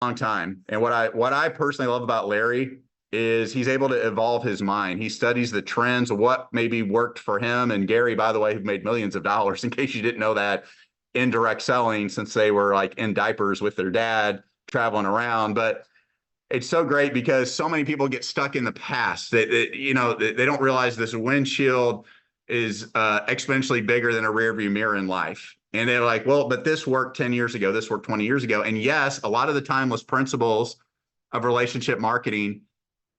long time. And what I personally love about Larry is he's able to evolve his mind. He studies the trends of what maybe worked for him. And Gary, by the way, who made millions of dollars, in case you didn't know that, in direct selling since they were like in diapers with their dad traveling around. But it's so great because so many people get stuck in the past they don't realize this windshield is exponentially bigger than a rear view mirror in life. And they're like, well, but this worked 10 years ago. This worked 20 years ago. And yes, a lot of the timeless principles of relationship marketing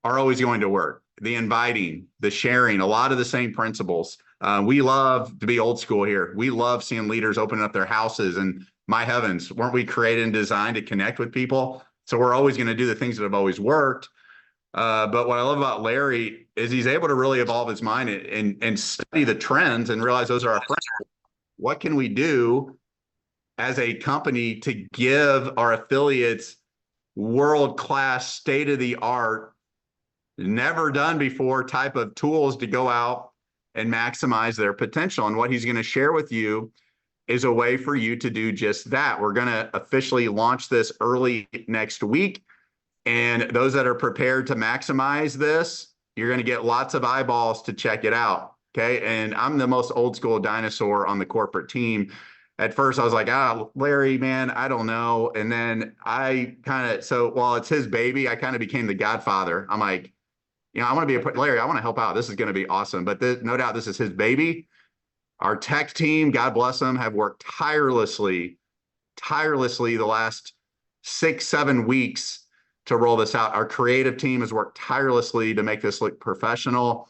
are always going to work. The inviting, the sharing, a lot of the same principles. We love to be old school here. We love seeing leaders opening up their houses. And my heavens, weren't we created and designed to connect with people? So we're always going to do the things that have always worked. But what I love about Larry is he's able to really evolve his mind and study the trends and realize those are our friends. What can we do as a company to give our affiliates world-class, state-of-the-art, never done before type of tools to go out and maximize their potential? And what he's going to share with you is a way for you to do just that. We're going to officially launch this early next week. And those that are prepared to maximize this, you're going to get lots of eyeballs to check it out. Okay. And I'm the most old school dinosaur on the corporate team. At first, I was like, Larry, man, I don't know. And then while it's his baby, I kind of became the godfather. I'm like, I want to be Larry, I want to help out. This is going to be awesome. But no doubt this is his baby. Our tech team, God bless them, have worked tirelessly the last 6-7 weeks to roll this out. Our creative team has worked tirelessly to make this look professional.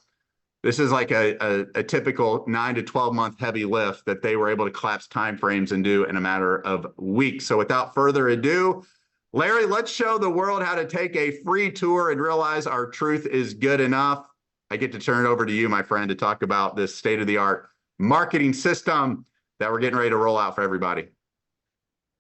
This is like a typical 9 to 12 month heavy lift that they were able to collapse timeframes and do in a matter of weeks. So without further ado, Larry, let's show the world how to take a free tour and realize our truth is good enough. I get to turn it over to you, my friend, to talk about this state-of-the-art marketing system that we're getting ready to roll out for everybody.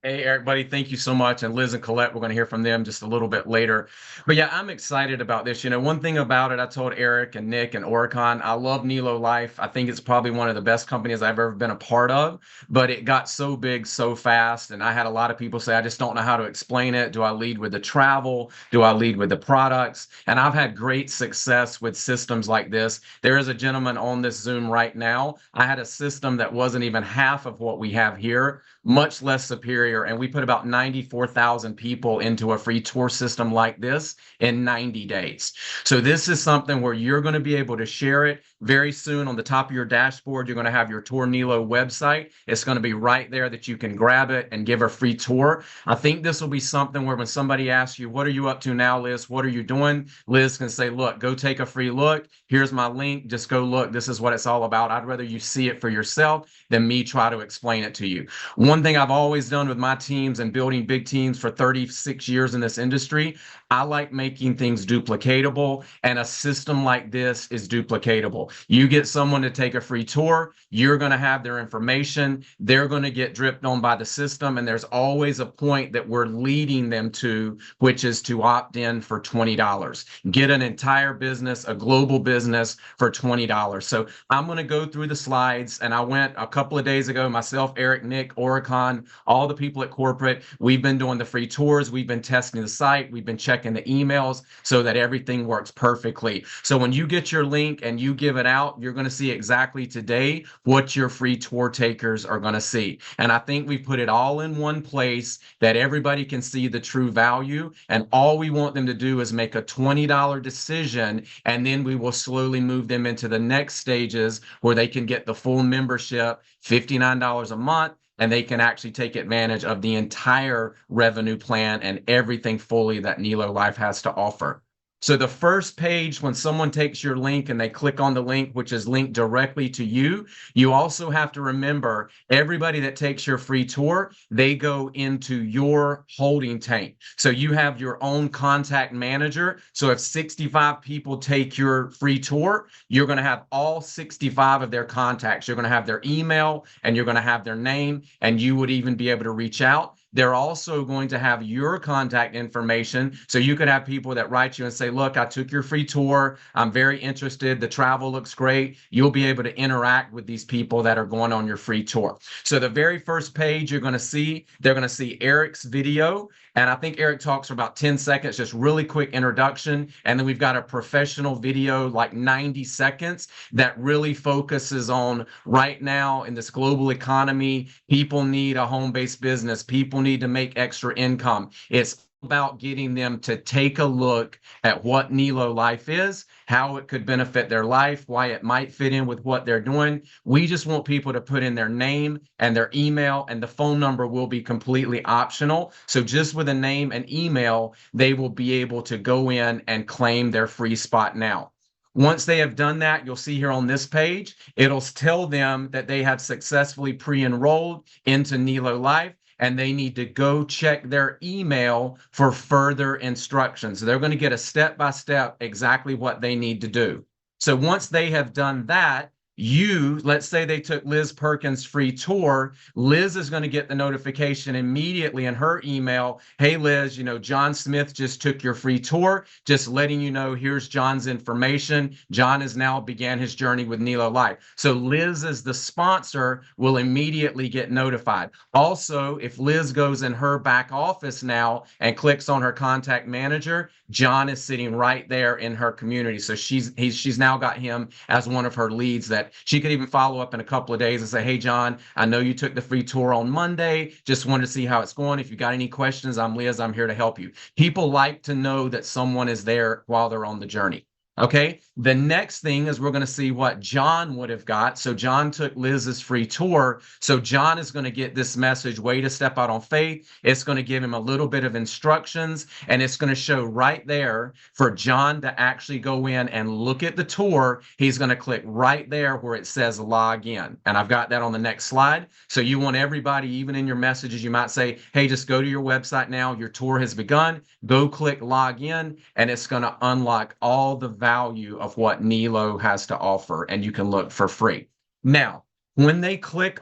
Hey, Eric, buddy, thank you so much. And Liz and Colette, we're going to hear from them just a little bit later. But yeah, I'm excited about this. One thing about it, I told Eric and Nick and Oricon, I love Nilo Life. I think it's probably one of the best companies I've ever been a part of, but it got so big so fast. And I had a lot of people say, I just don't know how to explain it. Do I lead with the travel? Do I lead with the products? And I've had great success with systems like this. There is a gentleman on this Zoom right now. I had a system that wasn't even half of what we have here, much less superior. And we put about 94,000 people into a free tour system like this in 90 days. So this is something where you're going to be able to share it very soon. On the top of your dashboard, you're going to have your Tour Nilo website. It's going to be right there that you can grab it and give a free tour. I think this will be something where when somebody asks you, what are you up to now, Liz? What are you doing? Liz can say, look, go take a free look. Here's my link. Just go look. This is what it's all about. I'd rather you see it for yourself than me try to explain it to you. One thing I've always done with my teams and building big teams for 36 years in this industry, I like making things duplicatable, and a system like this is duplicatable. You get someone to take a free tour, you're going to have their information, they're going to get dripped on by the system, and there's always a point that we're leading them to, which is to opt in for $20. Get an entire business, a global business for $20. So I'm going to go through the slides, and I went a couple of days ago, myself, Eric, Nick, Oricon, all the people at corporate, we've been doing the free tours, we've been testing the site, we've been checking the emails so that everything works perfectly. So when you get your link and you give it out, you're going to see exactly today what your free tour takers are going to see. And I think we put it all in one place that everybody can see the true value. And all we want them to do is make a $20 decision, and then we will slowly move them into the next stages where they can get the full membership, $59 a month, and they can actually take advantage of the entire revenue plan and everything fully that Nilo Life has to offer. So the first page, when someone takes your link and they click on the link, which is linked directly to you, you also have to remember everybody that takes your free tour, they go into your holding tank. So you have your own contact manager. So if 65 people take your free tour, you're going to have all 65 of their contacts. You're going to have their email and you're going to have their name, and you would even be able to reach out. They're also going to have your contact information. So you could have people that write you and say, look, I took your free tour. I'm very interested. The travel looks great. You'll be able to interact with these people that are going on your free tour. So the very first page you're going to see, they're going to see Eric's video. And I think Eric talks for about 10 seconds, just really quick introduction. And then we've got a professional video, like 90 seconds, that really focuses on right now in this global economy, people need a home-based business. People need to make extra income. It's about getting them to take a look at what Nilo Life is, how it could benefit their life, why it might fit in with what they're doing. We just want people to put in their name and their email, and the phone number will be completely optional. So just with a name and email, they will be able to go in and claim their free spot now. Once they have done that, you'll see here on this page, it'll tell them that they have successfully pre-enrolled into Nilo Life, and they need to go check their email for further instructions. So they're going to get a step-by-step exactly what they need to do. So once they have done that, let's say they took Liz Perkins' free tour, Liz is going to get the notification immediately in her email. Hey, Liz, John Smith just took your free tour. Just letting you know, here's John's information. John has now began his journey with Nilo Life. So Liz, as the sponsor, will immediately get notified. Also, if Liz goes in her back office now and clicks on her contact manager, John is sitting right there in her community. So she's now got him as one of her leads that she could even follow up in a couple of days and say, hey, John, I know you took the free tour on Monday. Just wanted to see how it's going. If you got any questions, I'm Liz. I'm here to help you. People like to know that someone is there while they're on the journey. Okay, the next thing is we're going to see what John would have got. So John took Liz's free tour. So John is going to get this message, way to step out on faith. It's going to give him a little bit of instructions, and it's going to show right there for John to actually go in and look at the tour. He's going to click right there where it says log in. And I've got that on the next slide. So you want everybody, even in your messages, you might say, hey, just go to your website now. Your tour has begun. Go click log in, and it's going to unlock all the value of what Nilo has to offer, and you can look for free. Now, when they click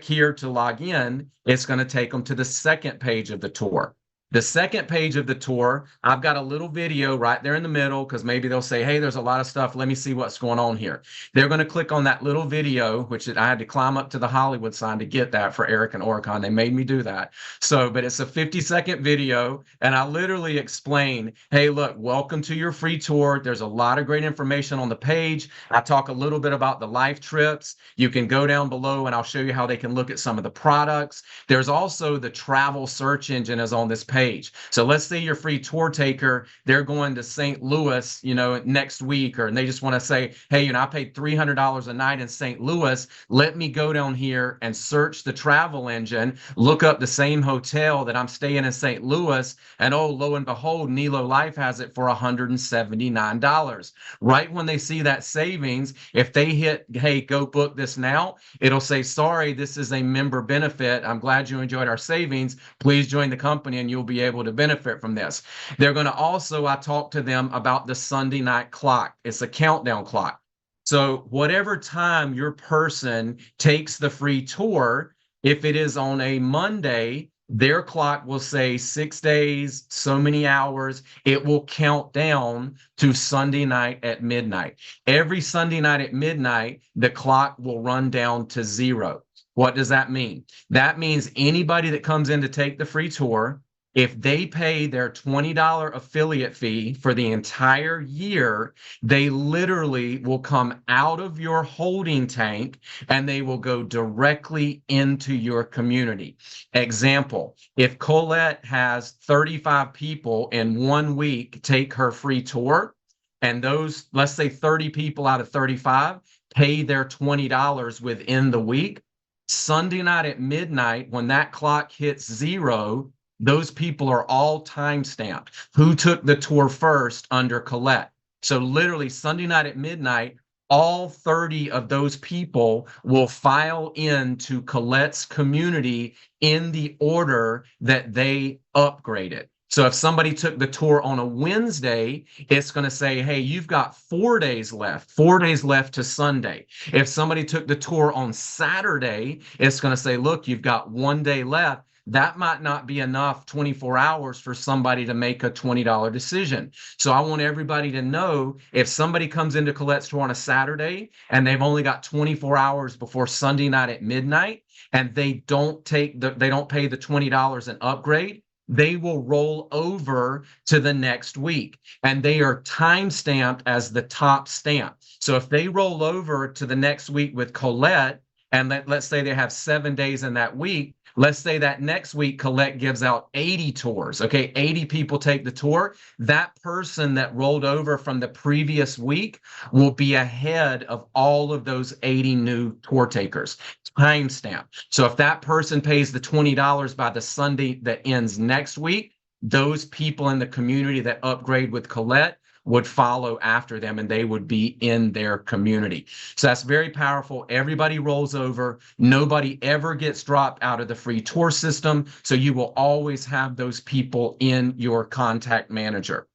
here to log in, it's going to take them to the second page of the tour. The second page of the tour, I've got a little video right there in the middle because maybe they'll say, hey, there's a lot of stuff. Let me see what's going on here. They're going to click on that little video, which I had to climb up to the Hollywood sign to get that for Eric and Oricon. They made me do that. But it's a 50-second video, and I literally explain, hey, look, welcome to your free tour. There's a lot of great information on the page. I talk a little bit about the life trips. You can go down below, and I'll show you how they can look at some of the products. There's also the travel search engine is on this page. So let's say your free tour taker, they're going to St. Louis, next week, and they just want to say, hey, I paid $300 a night in St. Louis. Let me go down here and search the travel engine, look up the same hotel that I'm staying in St. Louis, and oh, lo and behold, Nilo Life has it for $179. Right when they see that savings, if they hit, hey, go book this now, it'll say, sorry, this is a member benefit. I'm glad you enjoyed our savings. Please join the company and you'll be able to benefit from this. They're going to also, I talked to them about the Sunday night clock. It's a countdown clock. So whatever time your person takes the free tour, if it is on a Monday, their clock will say 6 days, so many hours. It will count down to Sunday night at midnight. Every Sunday night at midnight, the clock will run down to 0. What does that mean? That means anybody that comes in to take the free tour, if they pay their $20 affiliate fee for the entire year, they literally will come out of your holding tank and they will go directly into your community. Example, if Colette has 35 people in 1 week take her free tour, and those, let's say 30 people out of 35 pay their $20 within the week, Sunday night at midnight, when that clock hits 0, those people are all time-stamped. Who took the tour first under Colette? So literally Sunday night at midnight, all 30 of those people will file into Colette's community in the order that they upgraded. So if somebody took the tour on a Wednesday, it's going to say, hey, you've got 4 days left, 4 days left to Sunday. If somebody took the tour on Saturday, it's going to say, look, you've got 1 day left. that might not be enough 24 hours for somebody to make a $20 decision. So I want everybody to know, if somebody comes into Colette's store on a Saturday and they've only got 24 hours before Sunday night at midnight, and they don't pay the $20 and upgrade, they will roll over to the next week, and they are time stamped as the top stamp. So if they roll over to the next week with Colette, and let's say they have 7 days in that week, let's say that next week Colette gives out 80 tours. Okay, 80 people take the tour. That person that rolled over from the previous week will be ahead of all of those 80 new tour takers. Timestamp. So if that person pays the $20 by the Sunday that ends next week, those people in the community that upgrade with Colette would follow after them, and they would be in their community. So that's very powerful. Everybody rolls over. Nobody ever gets dropped out of the free tour system. So you will always have those people in your contact manager.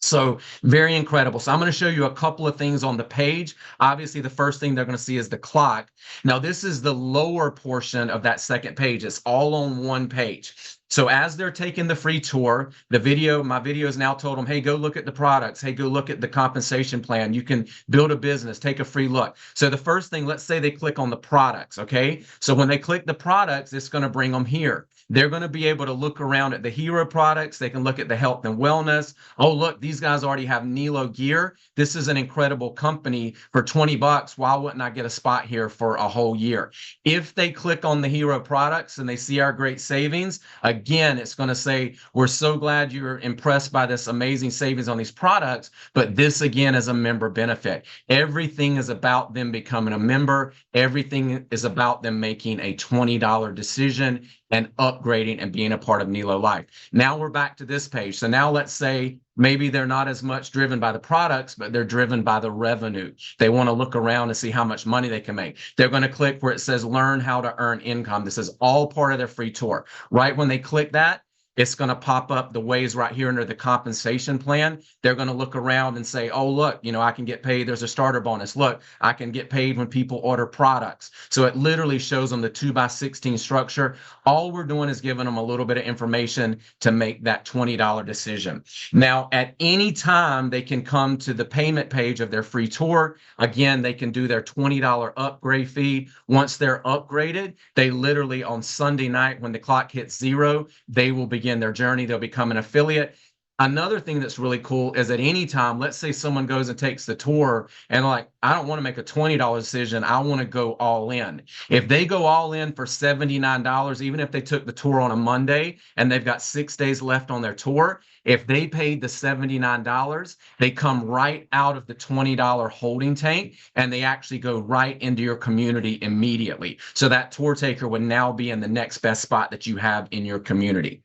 So very incredible. So I'm going to show you a couple of things on the page. Obviously, the first thing they're going to see is the clock. Now, this is the lower portion of that second page. It's all on one page. So as they're taking the free tour, my video has now told them, hey, go look at the products. Hey, go look at the compensation plan. You can build a business, take a free look. So the first thing, let's say they click on the products, okay? So when they click the products, it's going to bring them here. They're going to be able to look around at the hero products. They can look at the health and wellness. Oh, look, these guys already have Nilo gear. This is an incredible company. For 20 bucks, why wouldn't I get a spot here for a whole year? If they click on the hero products and they see our great savings, again, it's going to say, we're so glad you're impressed by this amazing savings on these products, but this again is a member benefit. Everything is about them becoming a member. Everything is about them making a $20 decision and upgrading and being a part of Nilo Life. Now we're back to this page. So now let's say maybe they're not as much driven by the products, but they're driven by the revenue. They want to look around and see how much money they can make. They're going to click where it says learn how to earn income. This is all part of their free tour. Right when they click that, it's going to pop up the ways right here under the compensation plan. They're going to look around and say, oh, look, I can get paid. There's a starter bonus. Look, I can get paid when people order products. So it literally shows them the 2x16 structure. All we're doing is giving them a little bit of information to make that $20 decision. Now, at any time, they can come to the payment page of their free tour. Again, they can do their $20 upgrade fee. Once they're upgraded, they literally on Sunday night, when the clock hits 0, they will begin their journey. They'll become an affiliate. Another thing that's really cool is at any time, let's say someone goes and takes the tour and like, I don't want to make a $20 decision. I want to go all in. If they go all in for $79, even if they took the tour on a Monday and they've got 6 days left on their tour, if they paid the $79, they come right out of the $20 holding tank and they actually go right into your community immediately. So that tour taker would now be in the next best spot that you have in your community.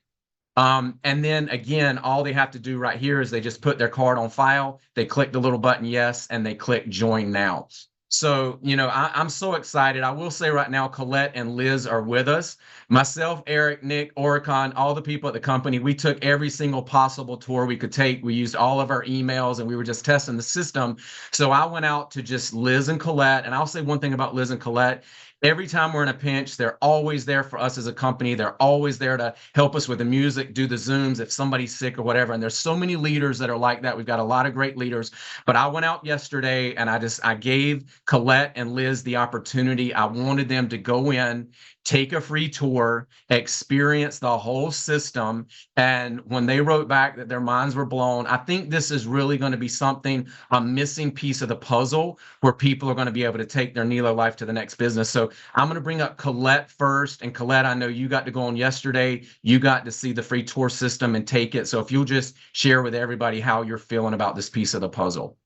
And then again, all they have to do right here is they just put their card on file, they click the little button yes, and they click join now. So, I'm so excited. I will say right now, Colette and Liz are with us. Myself, Eric, Nick, Oricon, all the people at the company, we took every single possible tour we could take. We used all of our emails and we were just testing the system. So I went out to just Liz and Colette. And I'll say one thing about Liz and Colette. Every time we're in a pinch, they're always there for us as a company. They're always there to help us with the music, do the Zooms if somebody's sick or whatever. And there's so many leaders that are like that. We've got a lot of great leaders. But I went out yesterday and I gave Colette and Liz the opportunity. I wanted them to go in, take a free tour, experience the whole system. And when they wrote back that their minds were blown, I think this is really going to be something, a missing piece of the puzzle where people are going to be able to take their Nilo Life to the next business. So I'm going to bring up Colette first. And Colette, I know you got to go on yesterday. You got to see the free tour system and take it. So if you'll just share with everybody how you're feeling about this piece of the puzzle.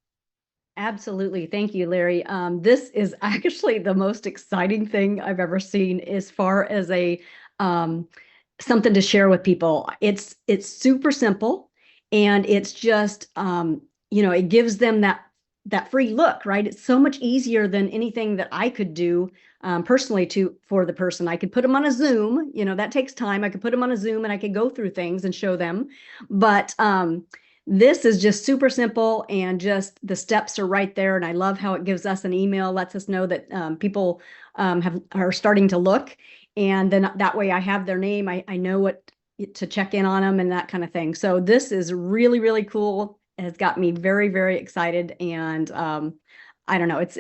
Absolutely. Thank you, Larry. This is actually the most exciting thing I've ever seen as far as something to share with people. It's super simple, and it's just it gives them that free look, right? It's so much easier than anything that I could do personally for the person. I could put them on a Zoom, that takes time. I could put them on a Zoom and I could go through things and show them, but this is just super simple, and just the steps are right there. And I love how it gives us an email, lets us know that people are starting to look. And then that way I have their name. I know what to check in on them and that kind of thing. So this is really, really cool. It has got me very, very excited. And I don't know, it's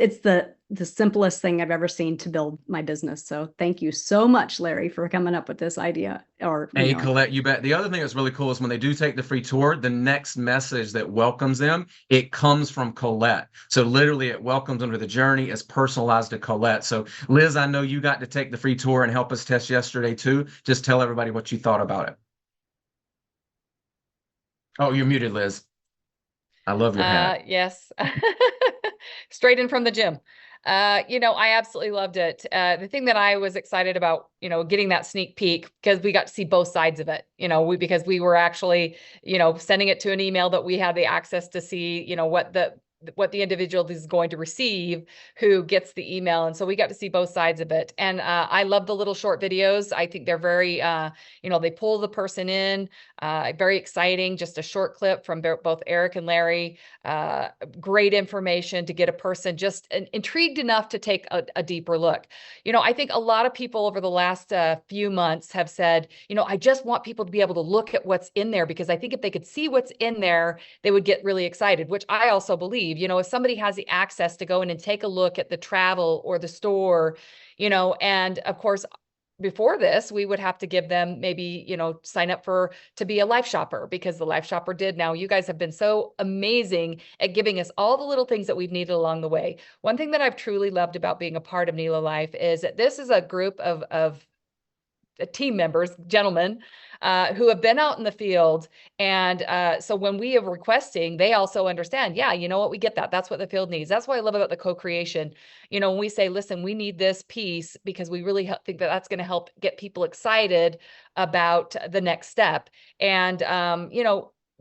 the simplest thing I've ever seen to build my business. So thank you so much, Larry, for coming up with this idea. Or Hey, Colette, you bet. The other thing that's really cool is when they do take the free tour, the next message that welcomes them, it comes from Colette. So literally it welcomes them to the journey. It's personalized to Colette. So Liz, I know you got to take the free tour and help us test yesterday too. Just tell everybody what you thought about it. Oh, you're muted, Liz. I love your hat. Yes. Straight in from the gym. I absolutely loved it. The thing that I was excited about, getting that sneak peek, because we got to see both sides of it, because we were actually, sending it to an email that we had the access to see, what the individual is going to receive who gets the email. And so we got to see both sides of it. And I love the little short videos. I think they're very, they pull the person in, very exciting, just a short clip from both Eric and Larry, great information to get a person just intrigued enough to take a deeper look. I think a lot of people over the last few months have said, I just want people to be able to look at what's in there, because I think if they could see what's in there, they would get really excited, which I also believe. If somebody has the access to go in and take a look at the travel or the store, and of course, before this, we would have to give them maybe, sign up to be a Life Shopper, because the Life Shopper did. Now, you guys have been so amazing at giving us all the little things that we've needed along the way. One thing that I've truly loved about being a part of Nilo Life is that this is a group of team members, gentlemen, who have been out in the field. And so when we are requesting, they also understand, yeah, you know what, we get that. That's what the field needs. That's what I love about the co-creation. When we say, listen, we need this piece because we really think that that's going to help get people excited about the next step. And,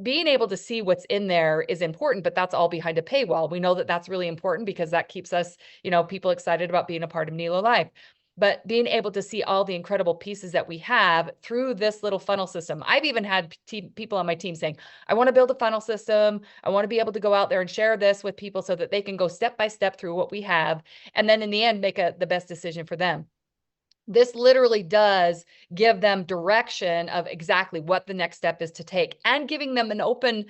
being able to see what's in there is important, but that's all behind a paywall. We know that that's really important because that keeps us, people excited about being a part of Nilo Life. But being able to see all the incredible pieces that we have through this little funnel system. I've even had people on my team saying, I want to build a funnel system. I want to be able to go out there and share this with people so that they can go step by step through what we have. And then in the end, make the best decision for them. This literally does give them direction of exactly what the next step is to take, and giving them an open,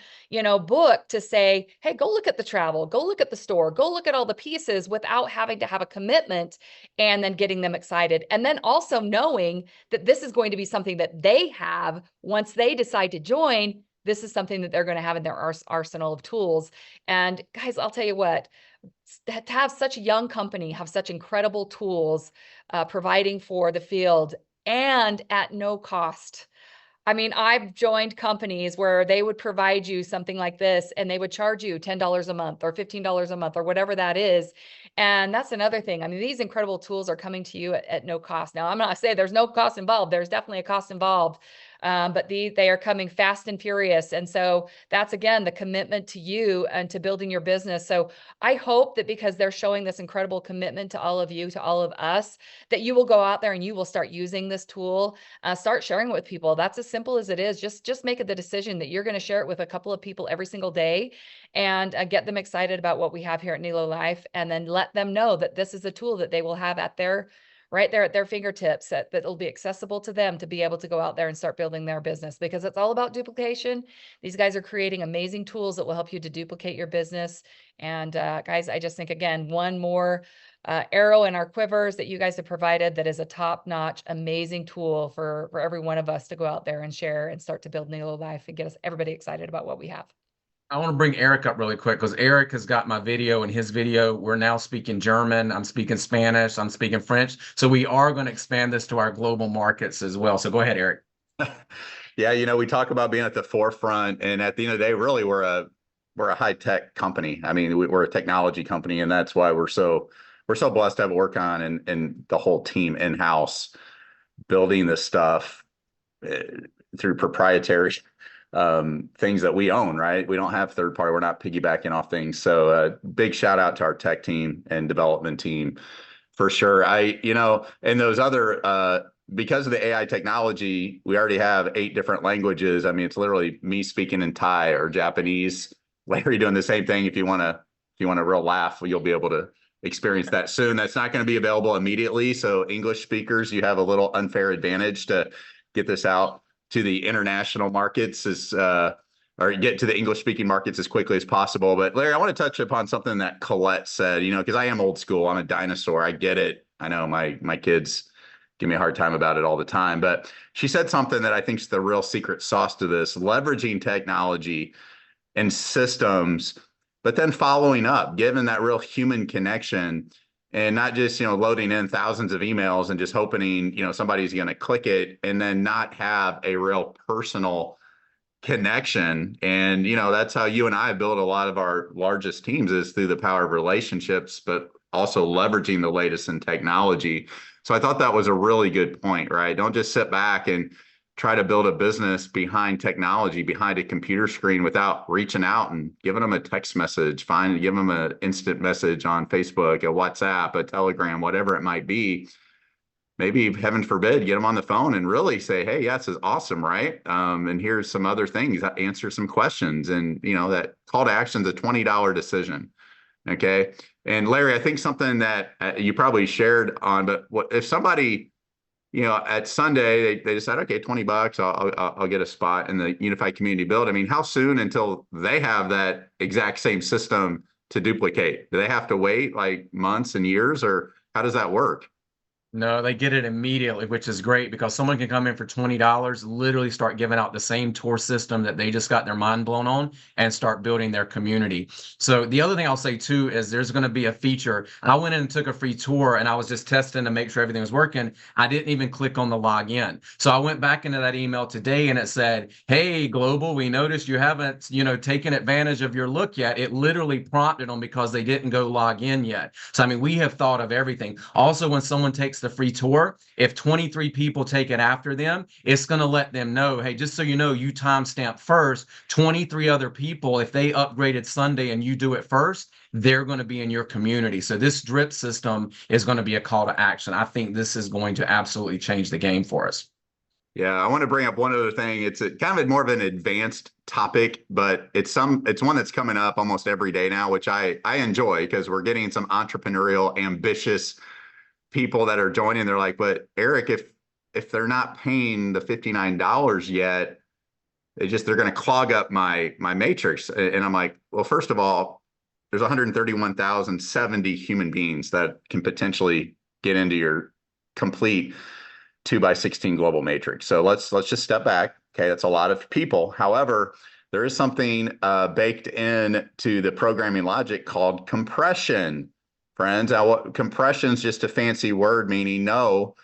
book to say, hey, go look at the travel, go look at the store, go look at all the pieces without having to have a commitment, and then getting them excited. And then also knowing that this is going to be something that they have once they decide to join. This is something that they're going to have in their arsenal of tools. And guys, I'll tell you what, to have such a young company, have such incredible tools, providing for the field and at no cost. I mean, I've joined companies where they would provide you something like this and they would charge you $10 a month or $15 a month or whatever that is. And that's another thing. I mean, these incredible tools are coming to you at no cost. Now, I'm not saying there's no cost involved. There's definitely a cost involved. But they are coming fast and furious. And so that's, again, the commitment to you and to building your business. So I hope that because they're showing this incredible commitment to all of you, to all of us, that you will go out there and you will start using this tool, start sharing it with people. That's as simple as it is. Just make it the decision that you're going to share it with a couple of people every single day, and get them excited about what we have here at Nilo Life, and then let them know that this is a tool that they will have right there at their fingertips, that it'll be accessible to them to be able to go out there and start building their business, because it's all about duplication. These guys are creating amazing tools that will help you to duplicate your business. And guys, I just think, again, one more arrow in our quivers that you guys have provided, that is a top-notch, amazing tool for every one of us to go out there and share and start to build Nilo Life and get everybody excited about what we have. I want to bring Eric up really quick, because Eric has got my video, and his video, we're now speaking German, I'm speaking Spanish, I'm speaking French. So we are going to expand this to our global markets as well. So go ahead, Eric. Yeah, we talk about being at the forefront, and at the end of the day, really, we're a high-tech company. I mean, we're a technology company, and that's why we're so blessed to have Orcon and the whole team in-house building this stuff through proprietary things that we own, right? We don't have third party. We're not piggybacking off things. So big shout out to our tech team and development team for sure. And those other, because of the AI technology, we already have 8 different languages. I mean, it's literally me speaking in Thai or Japanese, Larry doing the same thing. If you want a real laugh, you'll be able to experience that soon. That's not going to be available immediately. So English speakers, you have a little unfair advantage to get this out to the international markets or get to the English speaking markets as quickly as possible. But Larry, I want to touch upon something that Colette said, because I am old school. I'm a dinosaur. I get it. I know my kids give me a hard time about it all the time, but she said something that I think is the real secret sauce to this: leveraging technology and systems, but then following up, given that real human connection, and not just, loading in thousands of emails and just hoping, somebody's going to click it, and then not have a real personal connection. And, that's how you and I build a lot of our largest teams, is through the power of relationships, but also leveraging the latest in technology. So I thought that was a really good point, right? Don't just sit back and try to build a business behind technology, behind a computer screen, without reaching out and giving them a text message, give them an instant message on Facebook, a WhatsApp, a Telegram, whatever it might be. Maybe, heaven forbid, get them on the phone and really say, hey, yeah, this is awesome, right? And here's some other things, answer some questions. And, that call to action is a $20 decision. Okay. And Larry, I think something that you probably shared on, but if somebody, at Sunday, they decide, okay, $20, I'll get a spot in the Unified Community Build. I mean, how soon until they have that exact same system to duplicate? Do they have to wait like months and years, or how does that work? No, they get it immediately, which is great, because someone can come in for $20, literally start giving out the same tour system that they just got their mind blown on, and start building their community. So the other thing I'll say too is there's going to be a feature. I went in and took a free tour, and I was just testing to make sure everything was working. I didn't even click on the login. So I went back into that email today, and it said, hey, Global, we noticed you haven't, taken advantage of your look yet. It literally prompted them because they didn't go log in yet. So, I mean, we have thought of everything. Also, when someone takes the free tour, if 23 people take it after them, it's going to let them know, hey, just so you know, you timestamp first. 23 other people, if they upgraded Sunday and you do it first, they're going to be in your community. So this drip system is going to be a call to action. I think this is going to absolutely change the game for us. Yeah, I want to bring up one other thing. It's kind of more of an advanced topic, but it's one that's coming up almost every day now, which I enjoy, because we're getting some entrepreneurial, ambitious people that are joining. They're like, but Eric, if they're not paying the $59 yet, they're going to clog up my matrix. And I'm like, well, first of all, there's 131,070 human beings that can potentially get into your complete 2x16 global matrix. So let's just step back. Okay, that's a lot of people. However, there is something baked in to the programming logic called compression. Friends, now compression is just a fancy word meaning, no,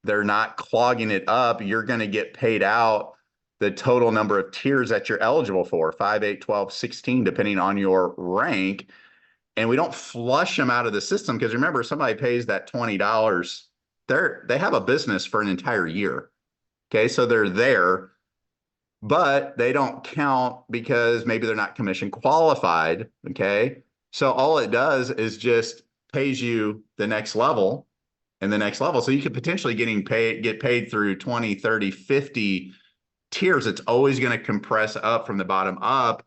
they're not clogging it up. You're going to get paid out the total number of tiers that you're eligible for, 5, 8, 12, 16, depending on your rank. And we don't flush them out of the system, because remember, somebody pays that $20, they have a business for an entire year. Okay, so they're there, but they don't count because maybe they're not commission qualified. Okay, so all it does is just pays you the next level and the next level. So you could potentially get paid through 20, 30, 50 tiers. It's always going to compress up from the bottom up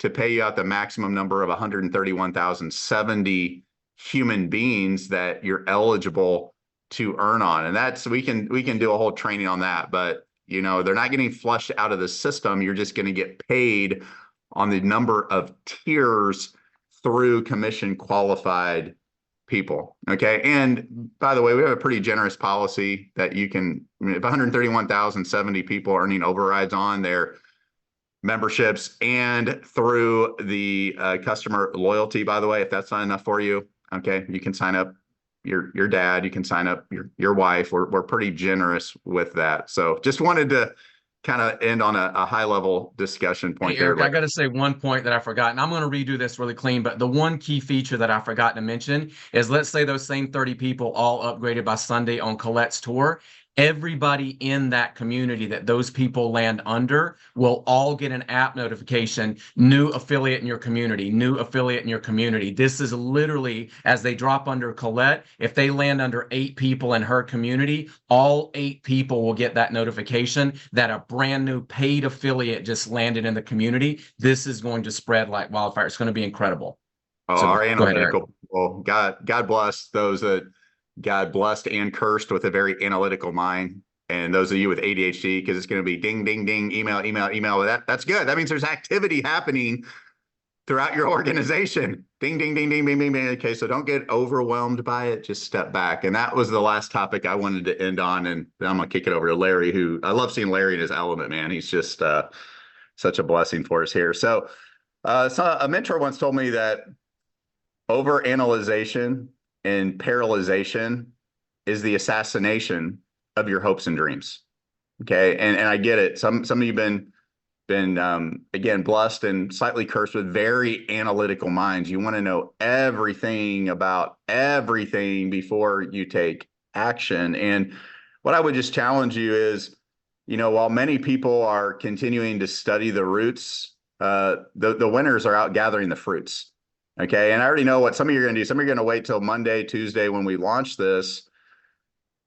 to pay you out the maximum number of 131,070 human beings that you're eligible to earn on. And that's, we can do a whole training on that, but they're not getting flushed out of the system. You're just going to get paid on the number of tiers through commission qualified people. Okay. And by the way, we have a pretty generous policy that you can, if 131,070 people earning overrides on their memberships and through the customer loyalty, by the way, if that's not enough for you, okay, you can sign up your dad, you can sign up your wife. We're pretty generous with that. So just wanted to kind of end on a high level discussion point. Hey, Eric, I got to say one point that I forgot, and I'm going to redo this really clean, but the one key feature that I forgot to mention is, let's say those same 30 people all upgraded by Sunday on Colette's tour. Everybody in that community that those people land under will all get an app notification, new affiliate in your community, new affiliate in your community. This is literally, as they drop under Colette, if they land under 8 people in her community, all 8 people will get that notification that a brand new paid affiliate just landed in the community. This is going to spread like wildfire. It's going to be incredible. Oh, So, our people. God bless those that God blessed and cursed with a very analytical mind. And those of you with ADHD, because it's going to be ding, ding, ding, email, email, email. That's good. That means there's activity happening throughout your organization. Ding, ding, ding, ding, ding, ding, ding. Okay, so don't get overwhelmed by it. Just step back. And that was the last topic I wanted to end on. And then I'm going to kick it over to Larry, who I love seeing Larry in his element, man. He's just such a blessing for us here. So a mentor once told me that overanalyzation and paralyzation is the assassination of your hopes and dreams. Okay. And I get it. Some of you been again, blessed and slightly cursed with very analytical minds. You want to know everything about everything before you take action. And what I would just challenge you is, while many people are continuing to study the roots, the winners are out gathering the fruits. Okay. And I already know what some of you are going to do. Some of you are going to wait till Monday, Tuesday, when we launch this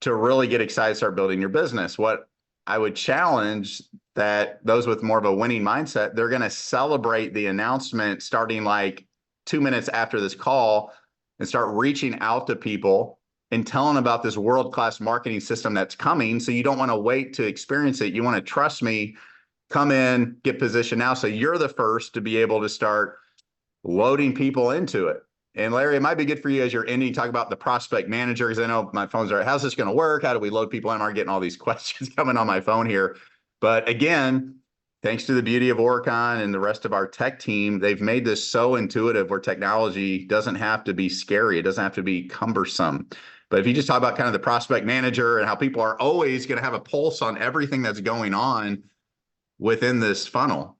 to really get excited, start building your business. What I would challenge that those with more of a winning mindset, they're going to celebrate the announcement starting like 2 minutes after this call and start reaching out to people and telling about this world-class marketing system that's coming. So you don't want to wait to experience it. You want to trust me, come in, get positioned now. So you're the first to be able to start loading people into it. And Larry, it might be good for you as you're ending, talk about the prospect manager, because I know my phone's right. How's this going to work? How do we load people in? I'm getting all these questions coming on my phone here. But again, thanks to the beauty of Oricon and the rest of our tech team, they've made this so intuitive where technology doesn't have to be scary. It doesn't have to be cumbersome. But if you just talk about kind of the prospect manager and how people are always going to have a pulse on everything that's going on within this funnel.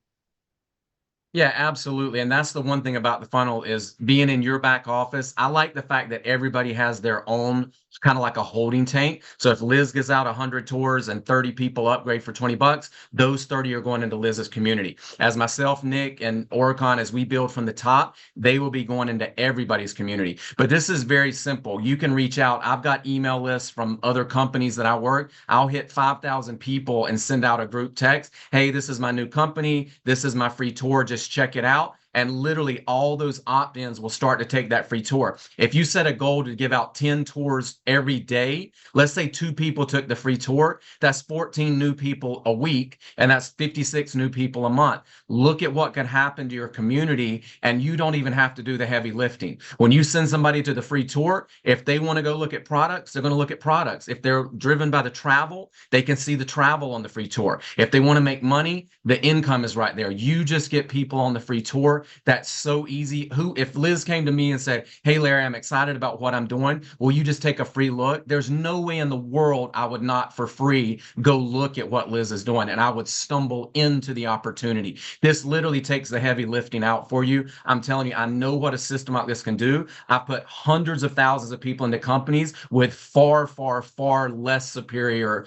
Yeah, absolutely. And that's the one thing about the funnel is being in your back office. I like the fact that everybody has their own kind of like a holding tank. So if Liz gives out 100 tours and 30 people upgrade for $20, those 30 are going into Liz's community. As myself, Nick, and Oricon, as we build from the top, they will be going into everybody's community. But this is very simple. You can reach out. I've got email lists from other companies that I work. I'll hit 5,000 people and send out a group text. Hey, this is my new company. This is my free tour. Just check it out. And literally all those opt-ins will start to take that free tour. If you set a goal to give out 10 tours every day, let's say 2 people took the free tour, that's 14 new people a week, and that's 56 new people a month. Look at what can happen to your community, and you don't even have to do the heavy lifting. When you send somebody to the free tour, if they want to go look at products, they're going to look at products. If they're driven by the travel, they can see the travel on the free tour. If they want to make money, the income is right there. You just get people on the free tour. That's so easy. If Liz came to me and said, hey, Larry, I'm excited about what I'm doing, will you just take a free look? There's no way in the world I would not for free go look at what Liz is doing, and I would stumble into the opportunity. This literally takes the heavy lifting out for you. I'm telling you, I know what a system like this can do. I put hundreds of thousands of people into companies with far, far, far less superior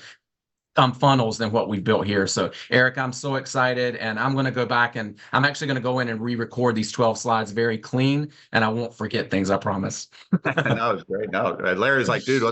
funnels than what we've built here. So Eric, I'm so excited, and I'm going to go back and I'm actually going to go in and re-record these 12 slides very clean, and I won't forget things, I promise. No, it's great. No, Larry's like, dude,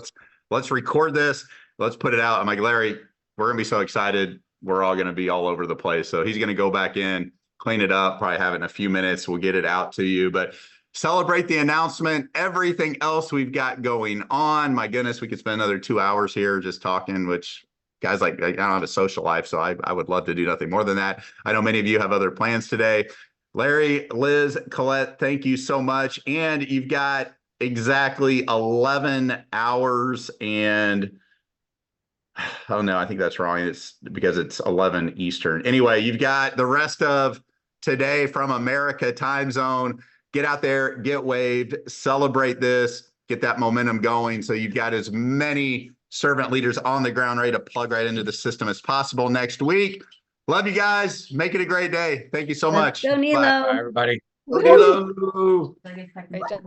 let's record this. Let's put it out. I'm like, Larry, we're going to be so excited. We're all going to be all over the place. So he's going to go back in, clean it up, probably have it in a few minutes. We'll get it out to you, but celebrate the announcement, everything else we've got going on. My goodness, we could spend another 2 hours here just talking, which guys, like, I don't have a social life, so I would love to do nothing more than that. I know many of you have other plans today. Larry, Liz, Colette, thank you so much. And you've got exactly 11 hours and, oh no, I think that's wrong. It's because it's 11 Eastern. Anyway, you've got the rest of today from America time zone. Get out there, get waved, celebrate this, get that momentum going. So you've got as many servant leaders on the ground ready to plug right into the system as possible next week. Love you guys. Make it a great day. Thank you so much. Go Nilo. Bye, everybody. Go Nilo. Great job.